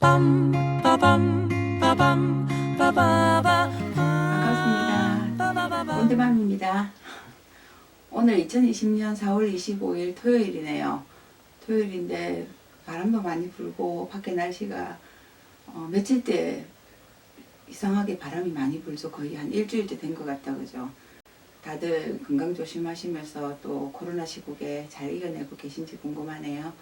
반갑습니다. 온데맘입니다. 오늘 2020년 4월 25일 토요일이네요. 토요일인데 바람도 많이 불고 밖에 날씨가 며칠째 이상하게 바람이 많이 불죠. 거의 한 일주일째 된 것 같다, 그죠? 다들 건강 조심하시면서 또 코로나 시국에 잘 이겨내고 계신지 궁금하네요.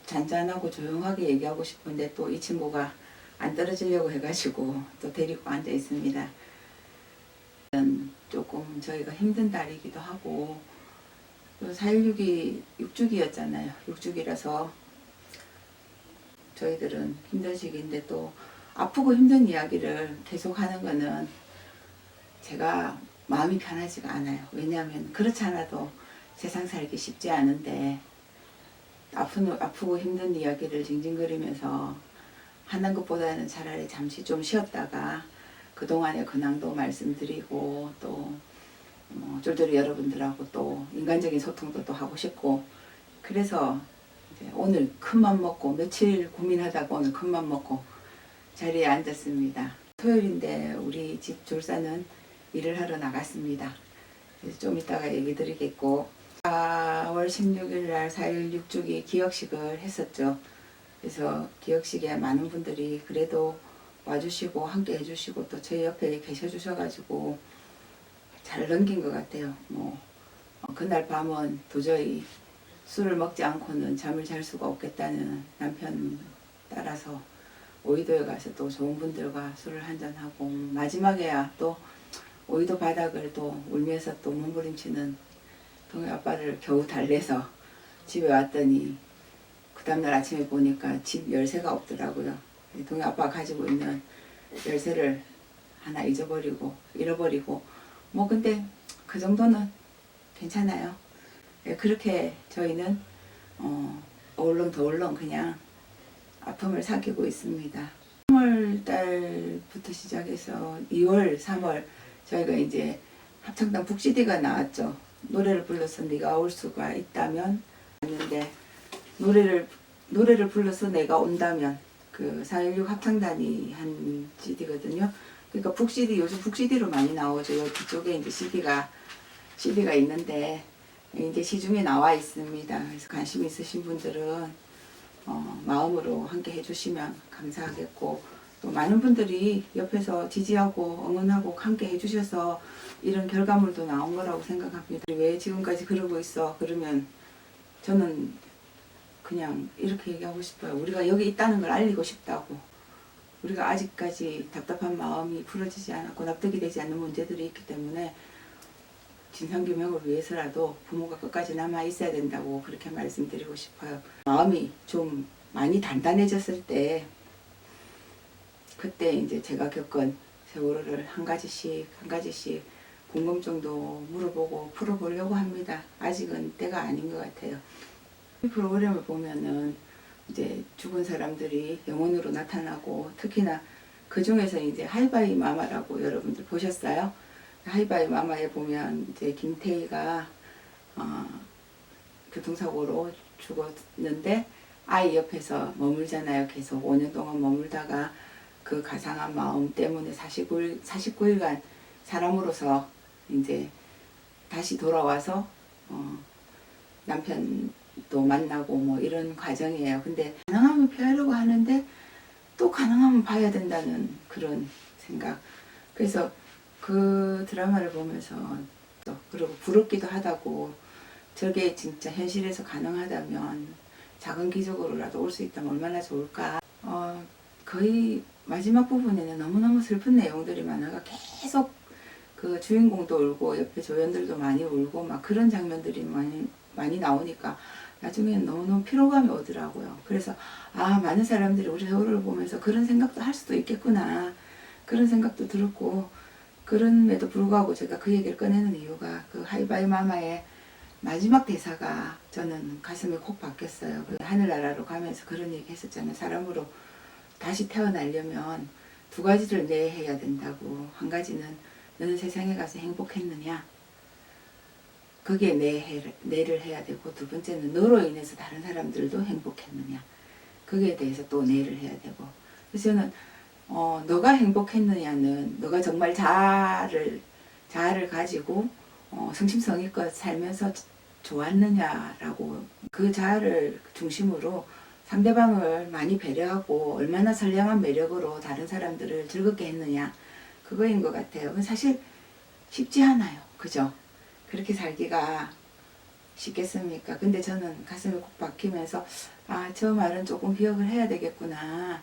잔잔하고 조용하게 얘기하고 싶은데 또 이 친구가 안 떨어지려고 해가지고 또 데리고 앉아 있습니다. 조금 저희가 힘든 달이기도 하고 또 4.16이 6주기였잖아요. 6주기라서 저희들은 힘든 시기인데 또 아프고 힘든 이야기를 계속 하는 거는 제가 마음이 편하지가 않아요. 왜냐하면 그렇지 않아도 세상 살기 쉽지 않은데 아프고 힘든 이야기를 징징거리면서 하는 것보다는 차라리 잠시 좀 쉬었다가 그동안의 근황도 말씀드리고 또 쫄쫄이 여러분들하고 또 인간적인 소통도 또 하고 싶고 그래서 이제 오늘 큰맘 먹고 며칠 고민하다가 오늘 큰맘 먹고 자리에 앉았습니다. 토요일인데 우리 집 졸사는 일을 하러 나갔습니다. 그래서 좀 이따가 얘기 드리겠고 4월 16일 날 4.16 6주기 기억식을 했었죠. 그래서 기억식에 많은 분들이 그래도 와주시고 함께 해주시고 또 저희 옆에 계셔 주셔가지고 잘 넘긴 것 같아요. 그날 밤은 도저히 술을 먹지 않고는 잠을 잘 수가 없겠다는 남편 따라서 오이도에 가서 또 좋은 분들과 술을 한잔하고 마지막에야 또 오이도 바닥을 또 울면서 또 몸부림치는 동해 아빠를 겨우 달래서 집에 왔더니 그 다음날 아침에 보니까 집 열쇠가 없더라고요. 동해 아빠가 가지고 있는 열쇠를 하나 잃어버리고 근데 그 정도는 괜찮아요. 그렇게 저희는 어울렁더울렁 그냥 아픔을 사귀고 있습니다. 3월 달부터 시작해서 2월, 3월 저희가 이제 합창단 북CD가 나왔죠. 노래를 불러서 네가 올 수가 있다면 했는데 노래를 불러서 내가 온다면 그 4.16 합창단이 한 CD거든요. 그러니까 북CD 요즘 북CD로 많이 나오죠. 여기 뒤쪽에 이제 CD가 있는데 이제 시중에 나와 있습니다. 그래서 관심 있으신 분들은 마음으로 함께 해주시면 감사하겠고 또 많은 분들이 옆에서 지지하고 응원하고 함께 해주셔서 이런 결과물도 나온 거라고 생각합니다. 왜 지금까지 그러고 있어? 그러면 저는 그냥 이렇게 얘기하고 싶어요. 우리가 여기 있다는 걸 알리고 싶다고. 우리가 아직까지 답답한 마음이 풀어지지 않았고 납득이 되지 않는 문제들이 있기 때문에 진상규명을 위해서라도 부모가 끝까지 남아 있어야 된다고 그렇게 말씀드리고 싶어요. 마음이 좀 많이 단단해졌을 때 그때 이제 제가 겪은 세월호를 한 가지씩 궁금증도 물어보고 풀어보려고 합니다. 아직은 때가 아닌 것 같아요. 이 프로그램을 보면은 이제 죽은 사람들이 영혼으로 나타나고 특히나 그 중에서 이제 하이바이 마마라고 여러분들 보셨어요? 하이바이 마마에 보면 이제 김태희가 교통사고로 죽었는데 아이 옆에서 머물잖아요. 계속 5년 동안 머물다가 그 가상한 마음 때문에 49일간 사람으로서 이제 다시 돌아와서 남편도 만나고 이런 과정이에요. 근데 가능하면 피하려고 하는데 또 가능하면 봐야 된다는 그런 생각. 그래서 그 드라마를 보면서 그리고 부럽기도 하다고 저게 진짜 현실에서 가능하다면 작은 기적으로라도 올 수 있다면 얼마나 좋을까. 거의 마지막 부분에는 너무너무 슬픈 내용들이 많아가 계속 그 주인공도 울고 옆에 조연들도 많이 울고 막 그런 장면들이 많이 나오니까 나중에는 너무너무 피로감이 오더라고요. 그래서 많은 사람들이 우리 세월호를 보면서 그런 생각도 할 수도 있겠구나 그런 생각도 들었고 그럼에도 불구하고 제가 그 얘기를 꺼내는 이유가 그 하이바이 마마의 마지막 대사가 저는 가슴에 콕 박혔어요. 그 하늘나라로 가면서 그런 얘기 했었잖아요. 사람으로 다시 태어나려면 두 가지를 내해야 된다고. 한 가지는 너는 세상에 가서 행복했느냐? 거기에 내를 해야 되고 두 번째는 너로 인해서 다른 사람들도 행복했느냐? 거기에 대해서 또 내를 해야 되고. 그래서 저는 너가 행복했느냐는 너가 정말 자아를 가지고 성심성의껏 살면서 좋았느냐라고, 그 자아를 중심으로 상대방을 많이 배려하고 얼마나 선량한 매력으로 다른 사람들을 즐겁게 했느냐, 그거인 것 같아요. 사실 쉽지 않아요. 그죠? 그렇게 살기가 쉽겠습니까? 근데 저는 가슴이 콕 박히면서 저 말은 조금 기억을 해야 되겠구나,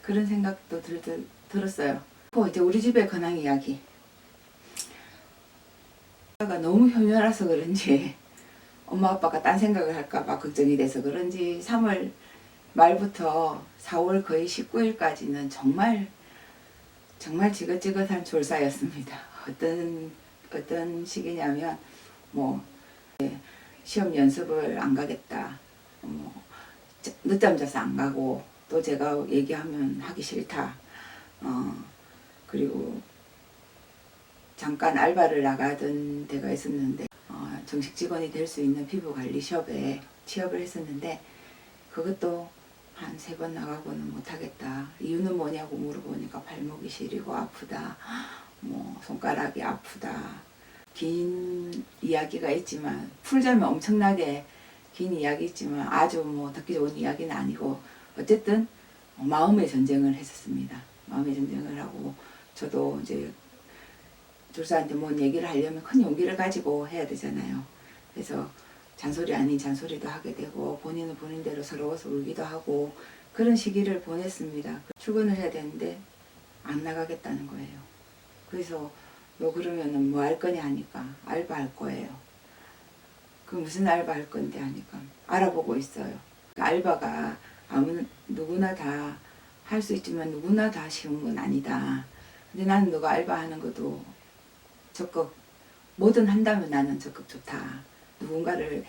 그런 생각도 들었어요. 이제 우리 집의 근황 이야기. 가 너무 효녀라서 그런지 엄마 아빠가 딴 생각을 할까봐 걱정이 돼서 그런지 3월 말부터 4월 거의 19일까지는 정말 지긋지긋한 졸사였습니다. 어떤 시기냐면 시험 연습을 안 가겠다, 늦잠 자서 안 가고, 또 제가 얘기하면 하기 싫다, 그리고 잠깐 알바를 나가던 데가 있었는데 정식 직원이 될 수 있는 피부관리숍에 취업을 했었는데 그것도 한 3번 나가고는 못하겠다. 이유는 뭐냐고 물어보니까 발목이 시리고 아프다, 손가락이 아프다. 긴 이야기가 있지만, 풀자면 엄청나게 긴 이야기 있지만 아주 듣기 좋은 이야기는 아니고, 어쨌든 마음의 전쟁을 했었습니다. 마음의 전쟁을 하고, 저도 이제 졸사한테 뭔 얘기를 하려면 큰 용기를 가지고 해야 되잖아요. 그래서 잔소리 아닌 잔소리도 하게 되고, 본인은 본인대로 서러워서 울기도 하고, 그런 시기를 보냈습니다. 출근을 해야 되는데 안 나가겠다는 거예요. 그래서 너 그러면은 뭐 할 거냐 하니까 알바할 거예요. 그 무슨 알바 할 건데 하니까 알아보고 있어요. 알바가 누구나 다 할 수 있지만 누구나 다 쉬운 건 아니다. 근데 나는 너가 알바하는 것도 적극, 뭐든 한다면 나는 적극 좋다. 누군가를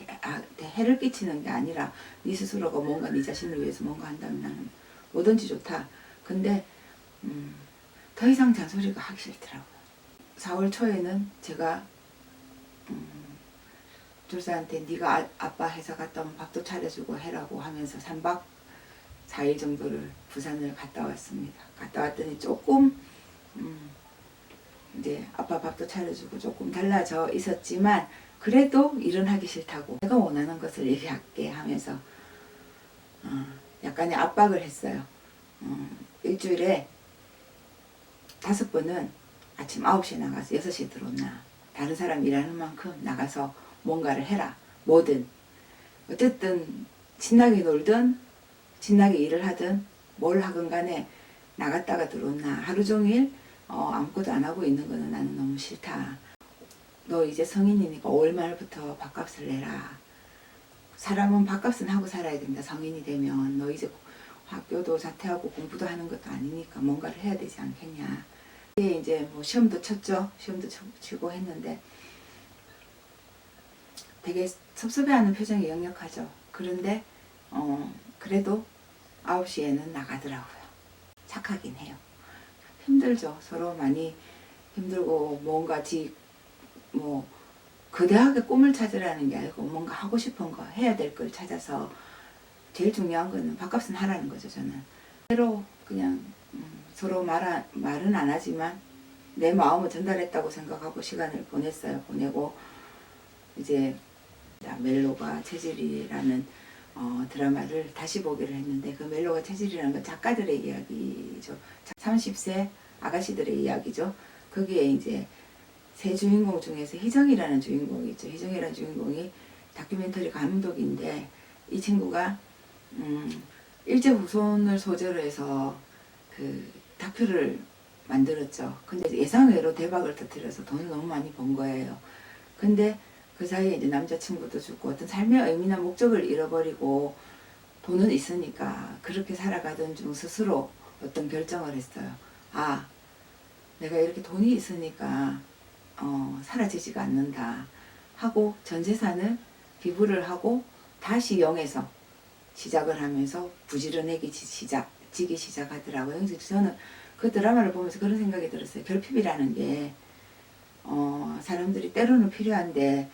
해를 끼치는 게 아니라 네 스스로가 뭔가 네 자신을 위해서 뭔가 한다면 나는 뭐든지 좋다. 근데 더 이상 잔소리가 하기 싫더라고요. 4월 초에는 제가 졸사한테 네가 아빠 회사 갔다 오면 밥도 차려주고 해라고 하면서 3박 4일 정도를 부산을 갔다 왔습니다. 갔다 왔더니 조금 이제 아빠 밥도 차려주고 조금 달라져 있었지만, 그래도 일은 하기 싫다고 내가 원하는 것을 얘기할게 하면서 약간의 압박을 했어요. 일주일에 5번은 아침 9시에 나가서 6시에 들어오나, 다른 사람 일하는 만큼 나가서 뭔가를 해라. 뭐든. 어쨌든 신나게 놀든 신나게 일을 하든 뭘 하건 간에 나갔다가 들어오나, 하루 종일 아무것도 안 하고 있는 거는 나는 너무 싫다. 너 이제 성인이니까 5월 말부터 밥값을 내라. 사람은 밥값은 하고 살아야 된다. 성인이 되면 너 이제 학교도 자퇴하고 공부도 하는 것도 아니니까 뭔가를 해야 되지 않겠냐. 이제 시험도 쳤죠. 시험도 치고 했는데 되게 섭섭해하는 표정이 역력하죠. 그런데 그래도 9시에는 나가더라고요. 착하긴 해요. 힘들죠. 서로 많이 힘들고, 뭔가 거대하게 꿈을 찾으라는 게 아니고 뭔가 하고 싶은 거, 해야 될 걸 찾아서, 제일 중요한 거는 밥값은 하라는 거죠. 저는 서로 그냥 서로 말은 안 하지만 내 마음을 전달했다고 생각하고 시간을 보내고, 이제 멜로가 체질이라는 드라마를 다시 보기를 했는데, 그 멜로가 체질이라는 건 작가들의 이야기죠. 30세 아가씨들의 이야기죠. 거기에 이제 세 주인공 중에서 희정이라는 주인공이 있죠. 희정이라는 주인공이 다큐멘터리 감독인데, 이 친구가 일제 후손을 소재로 해서 그 다큐를 만들었죠. 근데 예상외로 대박을 터뜨려서 돈을 너무 많이 번 거예요. 근데 그 사이에 이제 남자친구도 죽고 어떤 삶의 의미나 목적을 잃어버리고, 돈은 있으니까 그렇게 살아가던 중 스스로 어떤 결정을 했어요. 내가 이렇게 돈이 있으니까 사라지지가 않는다 하고 전 재산을 기부를 하고 다시 0에서 시작을 하면서 부지런하게 지기 시작하더라고요. 그래서 저는 그 드라마를 보면서 그런 생각이 들었어요. 결핍이라는 게 사람들이 때로는 필요한데,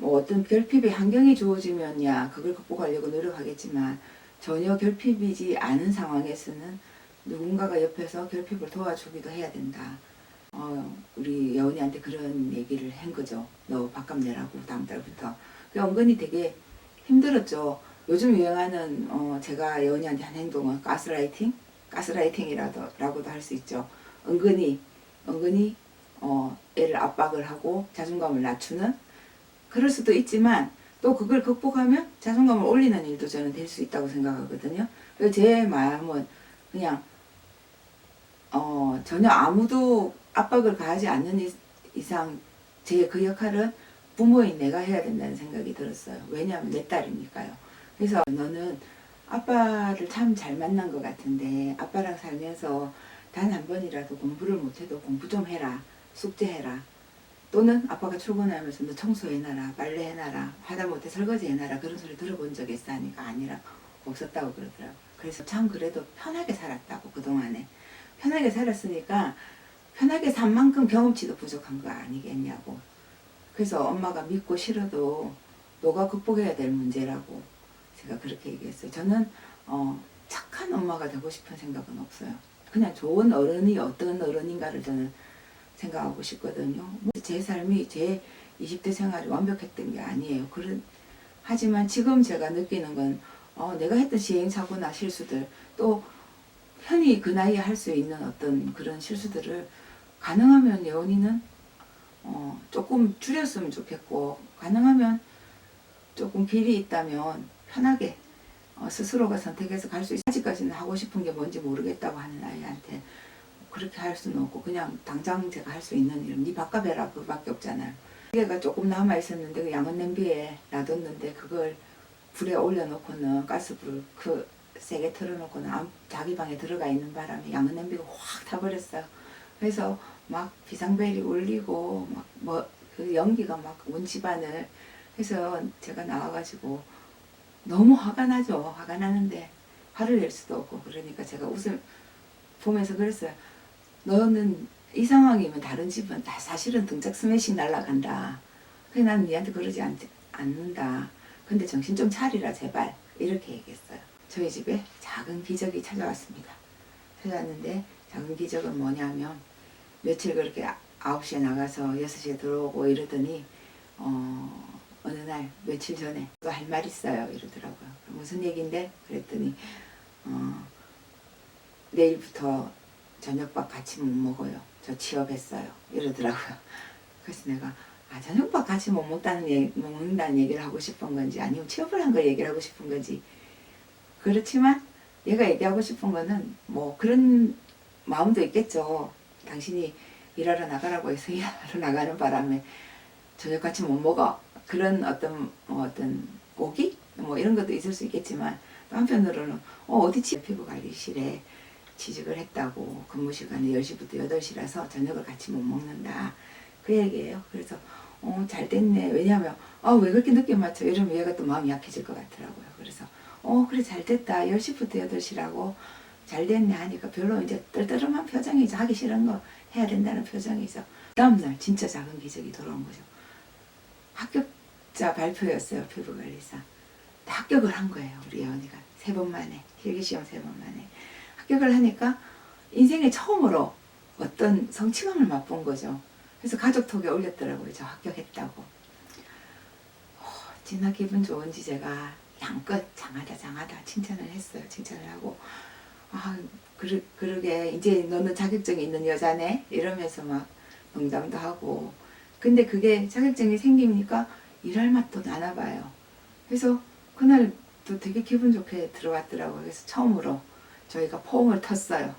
어떤 결핍의 환경이 주어지면야 그걸 극복하려고 노력하겠지만, 전혀 결핍이지 않은 상황에서는 누군가가 옆에서 결핍을 도와주기도 해야 된다. 우리 여운이한테 그런 얘기를 한 거죠. 너 밥값 내라고 다음 달부터. 은근히 되게 힘들었죠. 요즘 유행하는 제가 여운이한테 한 행동은 가스라이팅이라고도 할 수 있죠. 은근히 애를 압박을 하고 자존감을 낮추는, 그럴 수도 있지만 또 그걸 극복하면 자존감을 올리는 일도 저는 될 수 있다고 생각하거든요. 그래서 제 마음은 그냥 전혀 아무도 압박을 가하지 않는 이상 제 그 역할은 부모인 내가 해야 된다는 생각이 들었어요. 왜냐하면 내 딸이니까요. 그래서 너는 아빠를 참 잘 만난 것 같은데 아빠랑 살면서 단 한 번이라도 공부를 못해도 공부 좀 해라, 숙제해라, 또는 아빠가 출근하면서 너 청소해놔라, 빨래해놔라, 하다못해 설거지해놔라, 그런 소리 들어본 적 있어 하니까 아니라 없었다고 그러더라고요. 그래서 참 그래도 편하게 살았다고. 그동안에 편하게 살았으니까 편하게 산 만큼 경험치도 부족한 거 아니겠냐고. 그래서 엄마가 믿고 싫어도 너가 극복해야 될 문제라고 제가 그렇게 얘기했어요. 저는 착한 엄마가 되고 싶은 생각은 없어요. 그냥 좋은 어른이 어떤 어른인가를 저는 생각하고 싶거든요. 제 삶이 제 20대 생활이 완벽했던 게 아니에요. 하지만 지금 제가 느끼는 건 내가 했던 시행착오나 실수들, 또 흔히 그 나이에 할 수 있는 어떤 그런 실수들을 가능하면 여운이는 조금 줄였으면 좋겠고, 가능하면 조금 길이 있다면 편하게 스스로가 선택해서 갈 수 있어요. 아직까지는 하고 싶은 게 뭔지 모르겠다고 하는 아이한테 그렇게 할 수는 없고, 그냥 당장 제가 할 수 있는 일은 네 밥값 해라, 그거밖에 없잖아요. 기계가 조금 남아 있었는데 그 양은 냄비에 놔뒀는데 그걸 불에 올려놓고는 가스불을 세게 틀어놓고는 자기 방에 들어가 있는 바람에 양은 냄비가 확 타버렸어요. 그래서 막 비상벨이 울리고 막 그 연기가 막 온 집안을, 해서 제가 나와가지고 너무 화가 나죠. 화가 나는데 화를 낼 수도 없고, 그러니까 제가 웃을 보면서 그랬어요. 너는 이 상황이면 다른 집은 다 사실은 등짝 스매싱 날라간다. 그래 난 니한테 그러지 않는다. 근데 정신 좀 차리라 제발. 이렇게 얘기했어요. 저희 집에 작은 기적이 찾아왔습니다. 찾아왔는데 작은 기적은 뭐냐면, 며칠 그렇게 9시에 나가서 6시에 들어오고 이러더니 어느 날 며칠 전에 또 할 말 있어요 이러더라고요. 무슨 얘기인데? 그랬더니 내일부터 저녁밥 같이 못 먹어요. 저 취업했어요. 이러더라고요. 그래서 내가 저녁밥 같이 못 먹는다는 얘기를 하고 싶은 건지, 아니면 취업을 한 걸 얘기를 하고 싶은 건지. 그렇지만 얘가 얘기하고 싶은 거는 뭐 그런 마음도 있겠죠. 당신이 일하러 나가라고 해서 일하러 나가는 바람에 저녁 같이 못 먹어. 그런 어떤 오기? 뭐 이런 것도 있을 수 있겠지만, 또 한편으로는 어디 피부관리실에 취직을 했다고, 근무 시간이 10시부터 8시라서 저녁을 같이 못 먹는다. 그 얘기예요. 그래서 잘 됐네. 왜냐하면 왜 그렇게 늦게 맞춰? 이러면 얘가 또 마음이 약해질 것 같더라고요. 그래서 그래 잘 됐다. 10시부터 8시라고 잘 됐네 하니까 별로 이제 떨떠름한 표정이죠. 하기 싫은 거 해야 된다는 표정이죠. 다음날 진짜 작은 기적이 돌아온 거죠. 합격자 발표였어요. 피부관리사. 합격을 한 거예요. 우리 예원이가 3번 만에, 필기시험 3번 만에 합격을 하니까 인생에 처음으로 어떤 성취감을 맛본 거죠. 그래서 가족톡에 올렸더라고요. 저 합격했다고. 진짜 기분 좋은지 제가 양껏 장하다 칭찬을 했어요. 칭찬을 하고 그러게 이제 너는 자격증이 있는 여자네 이러면서 막 농담도 하고. 근데 그게 자격증이 생기니까 일할 맛도 나나 봐요. 그래서 그날도 되게 기분 좋게 들어왔더라고요. 그래서 처음으로 저희가 포옹을 텄어요.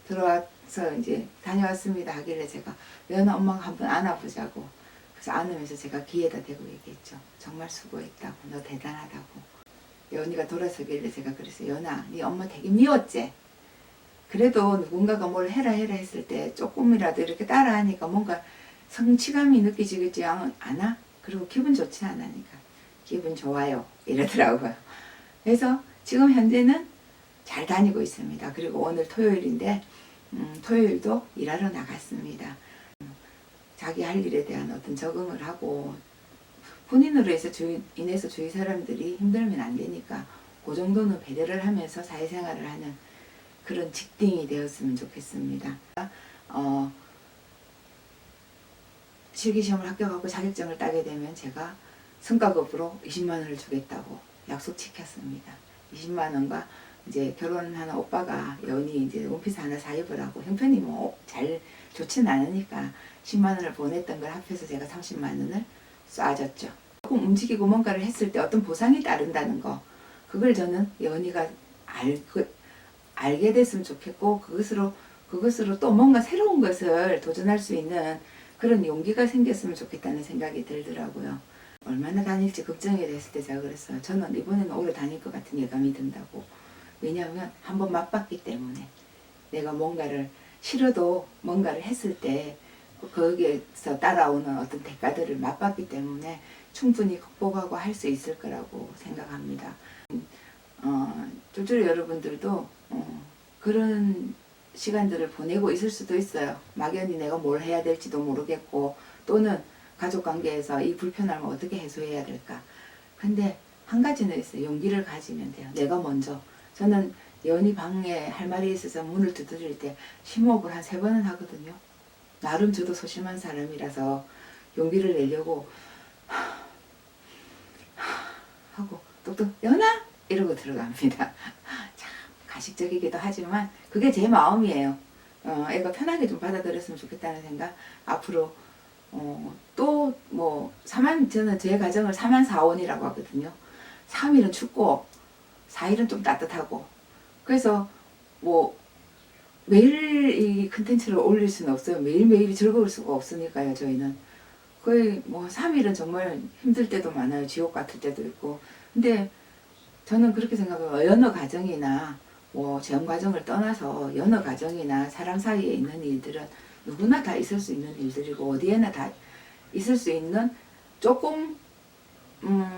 들어와서 이제 다녀왔습니다 하길래 제가 연아 엄마가 한번 안아보자고. 그래서 안으면서 제가 귀에다 대고 얘기했죠. 정말 수고했다고. 너 대단하다고. 연이가 돌아서길래 제가 그랬어요. 연아, 네 엄마 되게 미웠지? 그래도 누군가가 뭘 해라 했을 때 조금이라도 이렇게 따라하니까 뭔가 성취감이 느껴지지 않아? 그리고 기분 좋지 않으니까 기분 좋아요 이러더라고요. 그래서 지금 현재는 잘 다니고 있습니다. 그리고 오늘 토요일인데 토요일도 일하러 나갔습니다. 자기 할 일에 대한 어떤 적응을 하고, 본인으로 인해서 주위 사람들이 힘들면 안 되니까 그 정도는 배려를 하면서 사회생활을 하는 그런 직딩이 되었으면 좋겠습니다. 실기시험을 합격하고 자격증을 따게 되면 제가 성과급으로 20만 원을 주겠다고 약속 지켰습니다. 20만 원과 이제 결혼하는 오빠가 연이 이제 원피스 하나 사입을 하고 형편이 뭐 잘 좋지는 않으니까 10만 원을 보냈던 걸 합해서 제가 30만 원을 쏴줬죠. 조금 움직이고 뭔가를 했을 때 어떤 보상이 따른다는 거, 그걸 저는 연이가 알게 됐으면 좋겠고, 그것으로 또 뭔가 새로운 것을 도전할 수 있는 그런 용기가 생겼으면 좋겠다는 생각이 들더라고요. 얼마나 다닐지 걱정이 됐을 때 제가 그랬어요. 저는 이번에는 오래 다닐 것 같은 예감이 든다고. 왜냐하면 한번 맛봤기 때문에 내가 뭔가를 싫어도 뭔가를 했을 때 거기에서 따라오는 어떤 대가들을 맛봤기 때문에 충분히 극복하고 할 수 있을 거라고 생각합니다. 쫄쫄이 여러분들도 그런 시간들을 보내고 있을 수도 있어요. 막연히 내가 뭘 해야 될지도 모르겠고, 또는 가족관계에서 이 불편함을 어떻게 해소해야 될까. 근데 한 가지는 있어요. 용기를 가지면 돼요. 내가 먼저. 저는 연희 방에 할 말이 있어서 문을 두드릴 때 심호흡을 한 3번은 하거든요. 나름 저도 소심한 사람이라서 용기를 내려고 하고 똑똑 연아 이러고 들어갑니다. 참 가식적이기도 하지만 그게 제 마음이에요. 애가 편하게 좀 받아들였으면 좋겠다는 생각. 앞으로 또 뭐 저는 제 가정을 3만 4원이라고 하거든요. 3일은 춥고 4일은 좀 따뜻하고, 그래서 뭐 매일 이 컨텐츠를 올릴 수는 없어요. 매일매일이 즐거울 수가 없으니까요. 저희는 거의 뭐 3일은 정말 힘들 때도 많아요. 지옥 같을 때도 있고. 근데 저는 그렇게 생각해요. 여느 가정이나 뭐 재혼 가정을 떠나서 여느 가정이나 사람 사이에 있는 일들은 누구나 다 있을 수 있는 일들이고, 어디에나 다 있을 수 있는 조금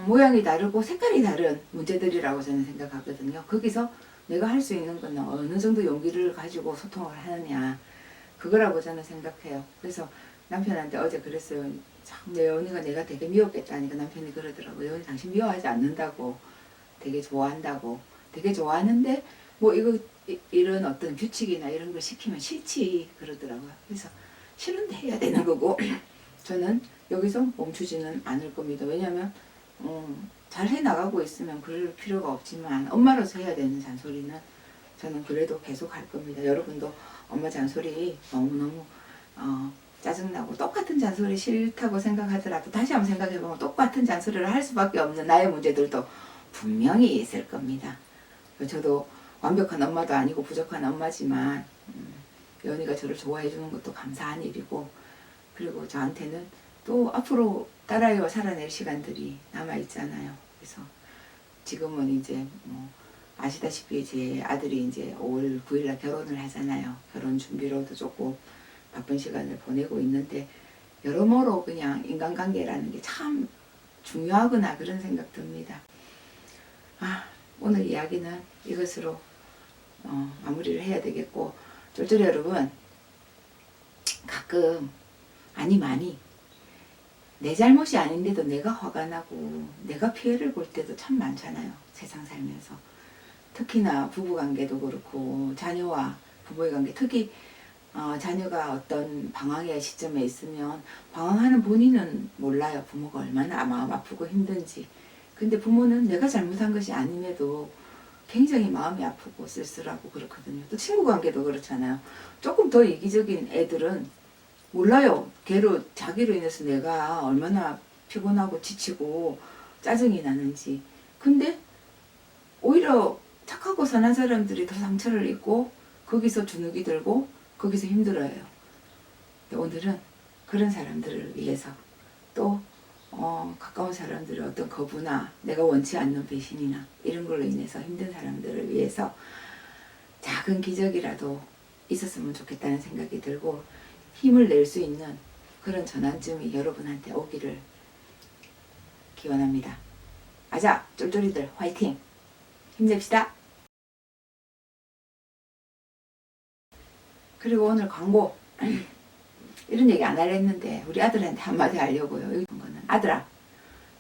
모양이 다르고 색깔이 다른 문제들이라고 저는 생각하거든요. 거기서 내가 할 수 있는 건 어느 정도 용기를 가지고 소통을 하느냐, 그거라고 저는 생각해요. 그래서 남편한테 어제 그랬어요. 참 내 연희가 내가 되게 미웠겠다니까 남편이 그러더라고요. 연희 당신 미워하지 않는다고, 되게 좋아한다고. 되게 좋아하는데 뭐 이런 어떤 규칙이나 이런 걸 시키면 싫지 그러더라고요. 그래서 싫은데 해야 되는 거고 저는 여기서 멈추지는 않을 겁니다. 왜냐하면 잘 해나가고 있으면 그럴 필요가 없지만 엄마로서 해야 되는 잔소리는 저는 그래도 계속 할 겁니다. 여러분도 엄마 잔소리 너무너무 짜증나고 똑같은 잔소리 싫다고 생각하더라도 다시 한번 생각해보면 똑같은 잔소리를 할 수밖에 없는 나의 문제들도 분명히 있을 겁니다. 저도 완벽한 엄마도 아니고 부족한 엄마지만 연희가 저를 좋아해 주는 것도 감사한 일이고, 그리고 저한테는 또 앞으로 딸아이와 살아낼 시간들이 남아있잖아요. 그래서 지금은 이제 뭐 아시다시피 제 아들이 이제 5월 9일날 결혼을 하잖아요. 결혼 준비로도 조금 바쁜 시간을 보내고 있는데, 여러모로 그냥 인간관계라는 게 참 중요하구나 그런 생각 듭니다. 오늘 이야기는 이것으로 마무리를 해야 되겠고, 쫄쫄이 여러분, 가끔 많이 내 잘못이 아닌데도 내가 화가 나고 내가 피해를 볼 때도 참 많잖아요. 세상 살면서. 특히나 부부관계도 그렇고 자녀와 부부의 관계, 특히 자녀가 어떤 방황의 시점에 있으면 방황하는 본인은 몰라요. 부모가 얼마나 마음 아프고 힘든지. 근데 부모는 내가 잘못한 것이 아님에도 굉장히 마음이 아프고 쓸쓸하고 그렇거든요. 또 친구 관계도 그렇잖아요. 조금 더 이기적인 애들은 몰라요. 자기로 인해서 내가 얼마나 피곤하고 지치고 짜증이 나는지. 근데 오히려 착하고 선한 사람들이 더 상처를 입고 거기서 주눅이 들고 거기서 힘들어해요. 오늘은 그런 사람들을 위해서, 또 가까운 사람들의 어떤 거부나 내가 원치 않는 배신이나 이런 걸로 인해서 힘든 사람들을 위해서 작은 기적이라도 있었으면 좋겠다는 생각이 들고, 힘을 낼 수 있는 그런 전환점이 여러분한테 오기를 기원합니다. 아자, 쫄쫄이들 화이팅! 힘냅시다! 그리고 오늘 광고 이런 얘기 안 하려 했는데 우리 아들한테 한마디 하려고요. 이런 거는 아들아,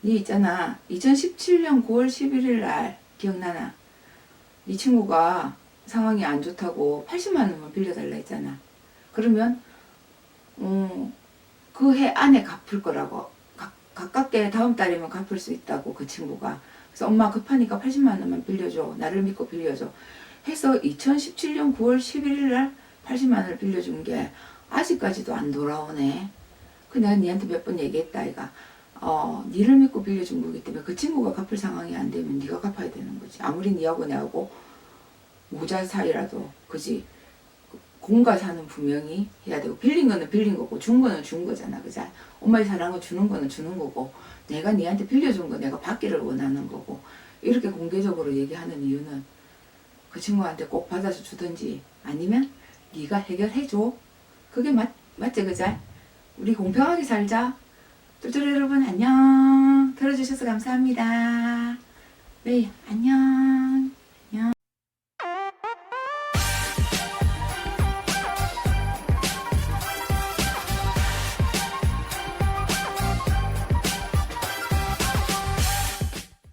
니 있잖아 2017년 9월 11일 날 기억나나? 이 친구가 상황이 안 좋다고 80만 원만 빌려달라 했잖아. 그러면 그 해 안에 갚을 거라고, 가깝게 다음 달이면 갚을 수 있다고 그 친구가. 그래서 엄마 급하니까 80만 원만 빌려줘, 나를 믿고 빌려줘 해서 2017년 9월 11일 날 80만 원을 빌려준 게 아직까지도 안 돌아오네. 그 내가 니한테 몇 번 얘기했다 아이가. 니를 믿고 빌려준 거기 때문에 그 친구가 갚을 상황이 안 되면 니가 갚아야 되는 거지. 아무리 니하고 내하고 모자 사이라도, 그지? 공과 사는 분명히 해야 되고, 빌린 거는 빌린 거고 준 거는 준 거잖아, 그자? 엄마의 사랑을 주는 거는 주는 거고, 내가 니한테 빌려준 거 내가 받기를 원하는 거고. 이렇게 공개적으로 얘기하는 이유는 그 친구한테 꼭 받아서 주든지 아니면 네가 해결해줘. 그게 맞지, 그자? 우리 공평하게 살자. 똘똘이 여러분 안녕. 들어주셔서 감사합니다. 네, 안녕.